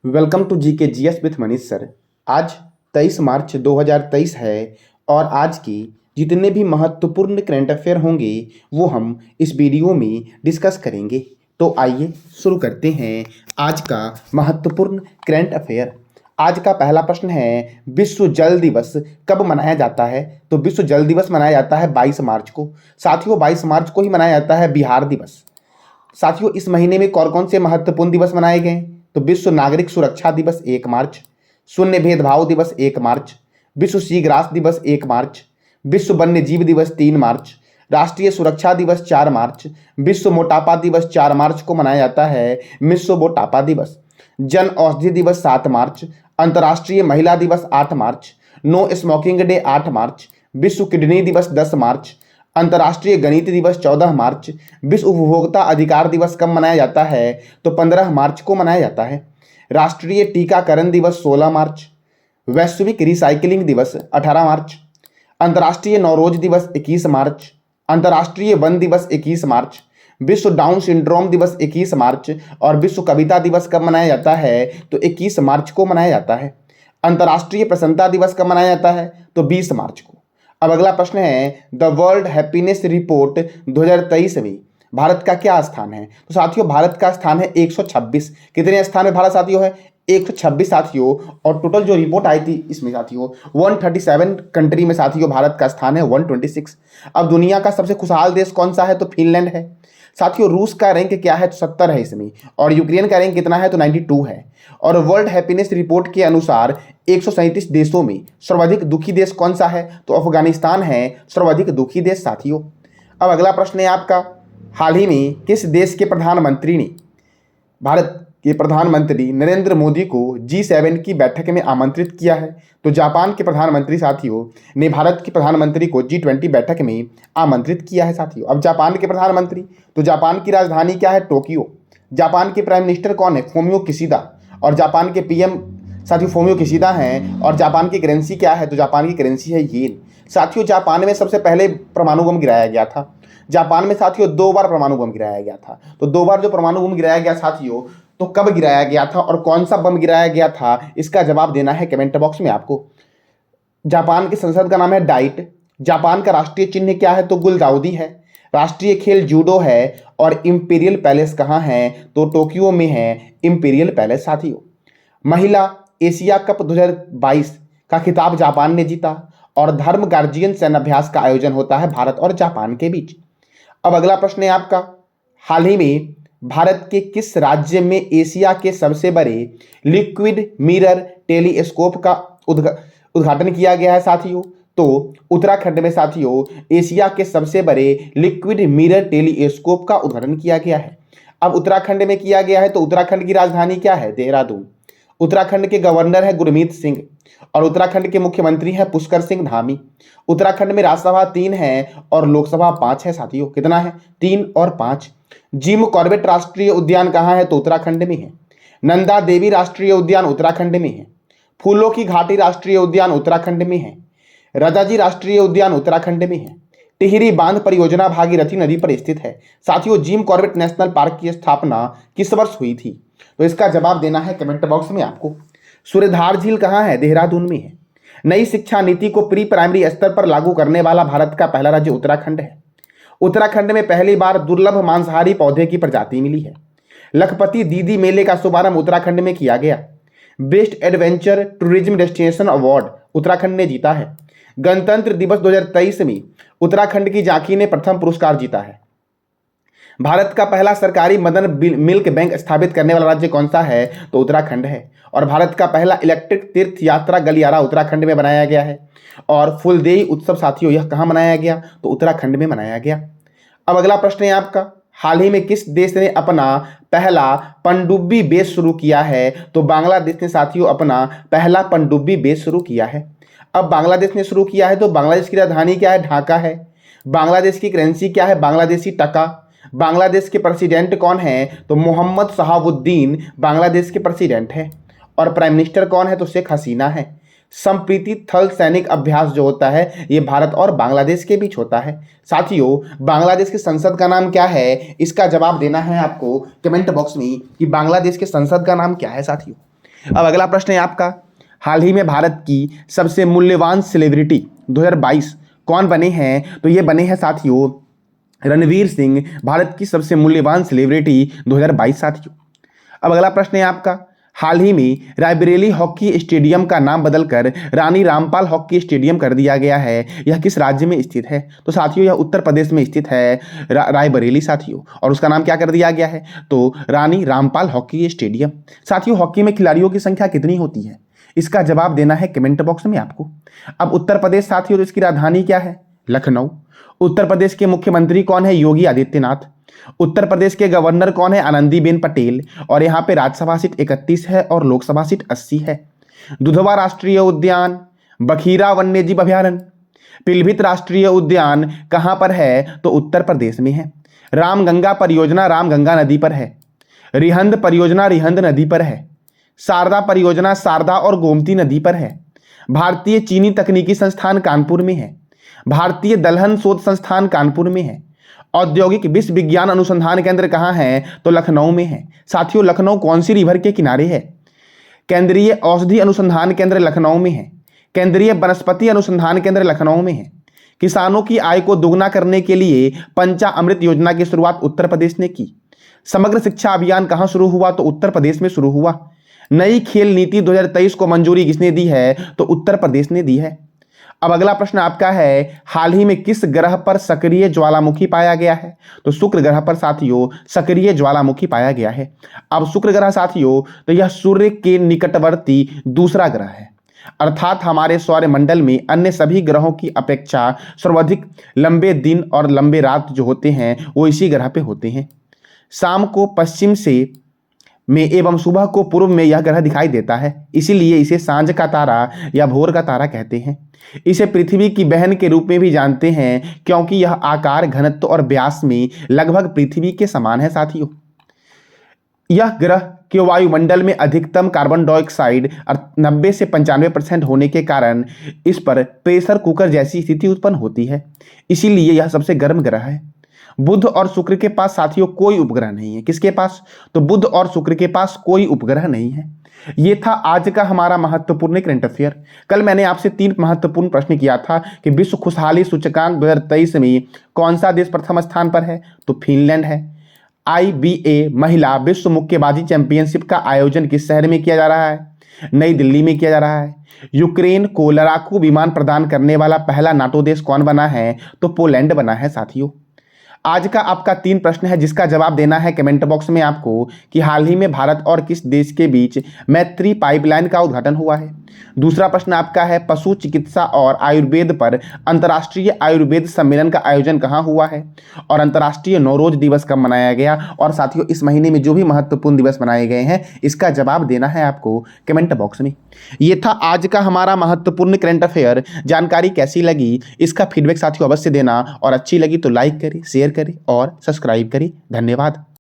Welcome to GK GS with Manish sir. आज 23 मार्च 2023 है और आज की जितने भी महत्वपूर्ण करंट अफेयर होंगे वो हम इस वीडियो में डिस्कस करेंगे। तो आइए शुरू करते हैं आज का महत्वपूर्ण करंट अफेयर। आज का पहला प्रश्न है, विश्व जल दिवस कब मनाया जाता है? तो विश्व जल दिवस मनाया जाता है 22 मार्च को। साथियों, 22 मार्च को ही मनाया जाता है बिहार दिवस। साथियों, इस महीने में कौन कौन से महत्वपूर्ण दिवस मनाए गए? तो विश्व नागरिक सुरक्षा दिवस 1 मार्च, शून्य भेदभाव दिवस 1 मार्च, विश्व सीग्रास दिवस 1 मार्च, विश्व वन्य जीव दिवस 3 मार्च, राष्ट्रीय सुरक्षा दिवस 4 मार्च, विश्व मोटापा दिवस 4 मार्च को मनाया जाता है विश्व मोटापा दिवस, जन औषधि दिवस 7 मार्च, अंतर्राष्ट्रीय महिला दिवस 8 मार्च, नो स्मोकिंग डे 8 मार्च, विश्व किडनी दिवस 10 मार्च, अंतर्राष्ट्रीय गणित दिवस 14 मार्च, विश्व उपभोक्ता अधिकार दिवस कब मनाया जाता है? तो 15 मार्च को मनाया जाता है। राष्ट्रीय टीकाकरण दिवस 16 मार्च, वैश्विक रिसाइकलिंग दिवस 18 मार्च, अंतर्राष्ट्रीय नौरोज दिवस 21 मार्च, अंतर्राष्ट्रीय वन दिवस 21 मार्च, विश्व डाउन सिंड्रोम दिवस 21 मार्च और विश्व कविता दिवस कब मनाया जाता है? तो 21 मार्च को मनाया जाता है। अंतर्राष्ट्रीय प्रसन्नता दिवस कब मनाया जाता है? तो 20 मार्च को। अब अगला प्रश्न है, द वर्ल्ड हैप्पीनेस रिपोर्ट 2023 में भारत का क्या स्थान है? तो साथियों, भारत का स्थान है 126। कितने स्थान में भारत साथियों है? 126 साथियों। और टोटल जो रिपोर्ट आई थी इसमें साथियों 137 कंट्री में साथियों भारत का स्थान है 126। अब दुनिया का सबसे खुशहाल देश कौन सा है? तो फिनलैंड है। साथियों, रूस का रैंक क्या है? तो 70 है इसमें। और यूक्रेन का रैंक कितना है? तो 92 है। और वर्ल्ड हैप्पीनेस रिपोर्ट के अनुसार 137 देशों में सर्वाधिक दुखी देश कौन सा है? तो अफगानिस्तान है सर्वाधिक दुखी देश साथियों। अब अगला प्रश्न है आपका, हाल ही में किस देश के प्रधानमंत्री ने भारत के प्रधानमंत्री नरेंद्र मोदी को G7 की बैठक में आमंत्रित किया है? तो जापान के प्रधानमंत्री साथियों ने भारत के प्रधानमंत्री को G20 बैठक में आमंत्रित किया है साथियों। अब जापान के प्रधानमंत्री, तो जापान की राजधानी क्या है? टोक्यो। जापान के प्राइम मिनिस्टर कौन है? Fumio Kishida. और जापान के पीएम साथियों फूमियो किशिदा हैं। और जापान की करेंसी क्या है? तो जापान की करेंसी है येन। साथियों, जापान में सबसे पहले परमाणु बम गिराया गया था। जापान में साथियों 2 बार परमाणु बम गिराया गया था। तो 2 बार जो परमाणु बम गिराया गया साथियों, तो कब गिराया गया था और कौन सा बम गिराया गया था, इसका जवाब देना है कमेंट बॉक्स में आपको। जापान की संसद का नाम है डाइट। जापान का राष्ट्रीय चिन्ह क्या है? तो गुलदाउदी है। राष्ट्रीय खेल जूडो है। और इंपीरियल पैलेस कहाँ है? तो टोक्यो में है इंपीरियल पैलेस साथियों। महिला एशिया कप 2022 का खिताब जापान ने जीता। और धर्म गार्जियन सैन्याभ्यास का आयोजन होता है भारत और जापान के बीच। अब अगला प्रश्न है आपका, हाल ही में भारत के किस राज्य में एशिया के सबसे बड़े लिक्विड मिरर टेलीस्कोप का उद्घाटन किया गया है साथियों? तो उत्तराखंड में साथियों एशिया के सबसे बड़े लिक्विड मिरर टेलीस्कोप का उद्घाटन किया गया है। अब उत्तराखंड में किया गया है, तो उत्तराखंड की राजधानी क्या है? देहरादून। उत्तराखंड के गवर्नर है गुरमीत सिंह। और उत्तराखंड के मुख्यमंत्री हैं पुष्कर सिंह धामी। उत्तराखंड में राज्यसभा 3 है और लोकसभा 5 है साथियों। कितना है? 3 और 5। जिम कॉर्बेट राष्ट्रीय उद्यान कहाँ है? तो उत्तराखंड में है। नंदा देवी राष्ट्रीय उद्यान उत्तराखंड में है। फूलों की घाटी राष्ट्रीय उद्यान उत्तराखंड में है। राजाजी राष्ट्रीय उद्यान उत्तराखंड में है। टिहरी बांध परियोजना भागीरथी नदी पर स्थित है साथियों। जिम कॉर्बेट नेशनल पार्क की स्थापना किस वर्ष हुई थी? तो इसका जवाब देना है कमेंट बॉक्स में आपको। सूर्यधार झील कहाँ है? देहरादून में है। नई शिक्षा नीति को प्री प्राइमरी स्तर पर लागू करने वाला भारत का पहला राज्य उत्तराखंड है। उत्तराखंड में पहली बार दुर्लभ मांसाहारी पौधे की प्रजाति मिली है। लखपति दीदी मेले का शुभारंभ उत्तराखंड में किया गया। Best adventure tourism destination award Uttarakhand ने जीता है। गणतंत्र दिवस 2023 में उत्तराखंड की झांकी ने प्रथम पुरस्कार जीता है। भारत का पहला सरकारी मदर मिल्क बैंक स्थापित करने वाला राज्य कौन सा है? तो उत्तराखंड है। और भारत का पहला इलेक्ट्रिक तीर्थ यात्रा गलियारा उत्तराखंड में बनाया गया है। और फुलदेई उत्सव साथियों यह कहाँ मनाया गया? तो उत्तराखंड में मनाया गया। अब अगला प्रश्न है आपका, हाल ही में किस देश ने अपना पहला पनडुब्बी बेस शुरू किया है? तो बांग्लादेश ने साथियों अपना पहला पनडुब्बी बेस शुरू किया है। अब बांग्लादेश ने शुरू किया है, तो बांग्लादेश की राजधानी क्या है? ढाका है। बांग्लादेश की करेंसी क्या है? बांग्लादेशी टका। बांग्लादेश के प्रेसिडेंट कौन है? तो मोहम्मद शहाबुद्दीन बांग्लादेश के प्रेसिडेंट है। और प्राइम मिनिस्टर कौन है? तो शेख हसीना है। संप्रीति थल सैनिक अभ्यास जो होता है ये भारत और बांग्लादेश के बीच होता है साथियों। बांग्लादेश की संसद का नाम क्या है? इसका जवाब देना है आपको कमेंट बॉक्स में कि बांग्लादेश के संसद का नाम क्या है साथियों। अब अगला प्रश्न है आपका, हाल ही में भारत की सबसे मूल्यवान सेलिब्रिटी 2022 कौन बने हैं? तो ये बने हैं साथियों रणवीर सिंह, भारत की सबसे मूल्यवान सेलिब्रिटी 2022 साथियों। अब अगला प्रश्न है आपका, हाल ही में रायबरेली हॉकी स्टेडियम का नाम बदलकर रानी रामपाल हॉकी स्टेडियम कर दिया गया है। यह किस राज्य में स्थित है? तो साथियों यह उत्तर प्रदेश में स्थित है रायबरेली साथियों, और उसका नाम क्या कर दिया गया है? तो रानी रामपाल हॉकी स्टेडियम। साथियों हॉकी में खिलाड़ियों की संख्या कितनी होती है? इसका जवाब देना है कमेंट बॉक्स में आपको। अब उत्तर प्रदेश साथियों, तो इसकी राजधानी क्या है? लखनऊ। उत्तर प्रदेश के मुख्यमंत्री कौन है? योगी आदित्यनाथ। उत्तर प्रदेश के गवर्नर कौन है? आनंदीबेन पटेल। और यहाँ पे राज्यसभा सीट 31 है और लोकसभा सीट 80 है। दुधवा राष्ट्रीय उद्यान, बखीरा वन्यजीव अभयारण्य, पीलीभीत राष्ट्रीय उद्यान कहाँ पर है? तो उत्तर प्रदेश में है। रामगंगा परियोजना रामगंगा नदी पर है। रिहंद परियोजना रिहंद नदी पर है। शारदा परियोजना शारदा और गोमती नदी पर है। भारतीय चीनी तकनीकी संस्थान कानपुर में है। भारतीय दलहन शोध संस्थान कानपुर में है। औद्योगिक विश्व विज्ञान अनुसंधान केंद्र कहाँ है? तो लखनऊ में है। साथियों लखनऊ कौन सी रिवर के किनारे है? केंद्रीय औषधि अनुसंधान केंद्र लखनऊ में है। केंद्रीय वनस्पति अनुसंधान केंद्र लखनऊ में है। किसानों की आय को दोगुना करने के लिए पंचामृत योजना की शुरुआत उत्तर प्रदेश ने की। समग्र शिक्षा अभियान कहाँ शुरू हुआ? तो उत्तर प्रदेश में शुरू हुआ। नई खेल नीति 2023 को मंजूरी किसने दी है? तो उत्तर प्रदेश ने दी है। अब अगला प्रश्न आपका है, हाल ही में किस ग्रह पर सक्रिय ज्वालामुखी पाया गया है? तो शुक्र ग्रह पर साथियों सक्रिय ज्वालामुखी पाया गया है। अब शुक्र ग्रह साथियों, तो यह सूर्य के निकटवर्ती दूसरा ग्रह है, अर्थात हमारे सौरमंडल में अन्य सभी ग्रहों की अपेक्षा सर्वाधिक लंबे दिन और लंबे रात जो होते हैं वो इसी ग्रह पे होते हैं। शाम को पश्चिम से में एवं सुबह को पूर्व में यह ग्रह दिखाई देता है, इसीलिए इसे सांझ का तारा या भोर का तारा कहते हैं। इसे पृथ्वी की बहन के रूप में भी जानते हैं क्योंकि यह आकार, घनत्व और व्यास में लगभग पृथ्वी के समान है साथियों। यह ग्रह के वायुमंडल में अधिकतम कार्बन डाइऑक्साइड 90 से 95% होने के कारण इस पर प्रेशर कुकर जैसी स्थिति उत्पन्न होती है, इसीलिए यह सबसे गर्म ग्रह है। बुध और शुक्र के पास साथियों कोई उपग्रह नहीं है। किसके पास? तो बुध और शुक्र के पास कोई उपग्रह नहीं है। ये था आज का हमारा महत्वपूर्ण करंट अफेयर। कल मैंने आपसे 3 महत्वपूर्ण प्रश्न किया था कि विश्व खुशहाली सूचकांक 2023 में कौन सा देश प्रथम स्थान पर है? तो फिनलैंड है। IBA महिला विश्व मुक्केबाजी चैंपियनशिप का आयोजन किस शहर में किया जा रहा है? नई दिल्ली में किया जा रहा है। यूक्रेन को लड़ाकू विमान प्रदान करने वाला पहला नाटो देश कौन बना है? तो पोलैंड बना है साथियों। आज का आपका 3 प्रश्न है जिसका जवाब देना है कमेंट बॉक्स में आपको कि हाल ही में भारत और किस देश के बीच मैत्री पाइपलाइन का उद्घाटन हुआ है। दूसरा प्रश्न आपका है, पशु चिकित्सा और आयुर्वेद पर अंतर्राष्ट्रीय आयुर्वेद सम्मेलन का आयोजन कहाँ हुआ है और अंतर्राष्ट्रीय नौरोज दिवस कब मनाया गया। और साथियों इस महीने में जो भी महत्वपूर्ण दिवस मनाए गए हैं इसका जवाब देना है आपको कमेंट बॉक्स में। ये था आज का हमारा महत्वपूर्ण करंट अफेयर। जानकारी कैसी लगी इसका फीडबैक साथियों अवश्य देना, और अच्छी लगी तो लाइक करें, शेयर करें और सब्सक्राइब करें। धन्यवाद।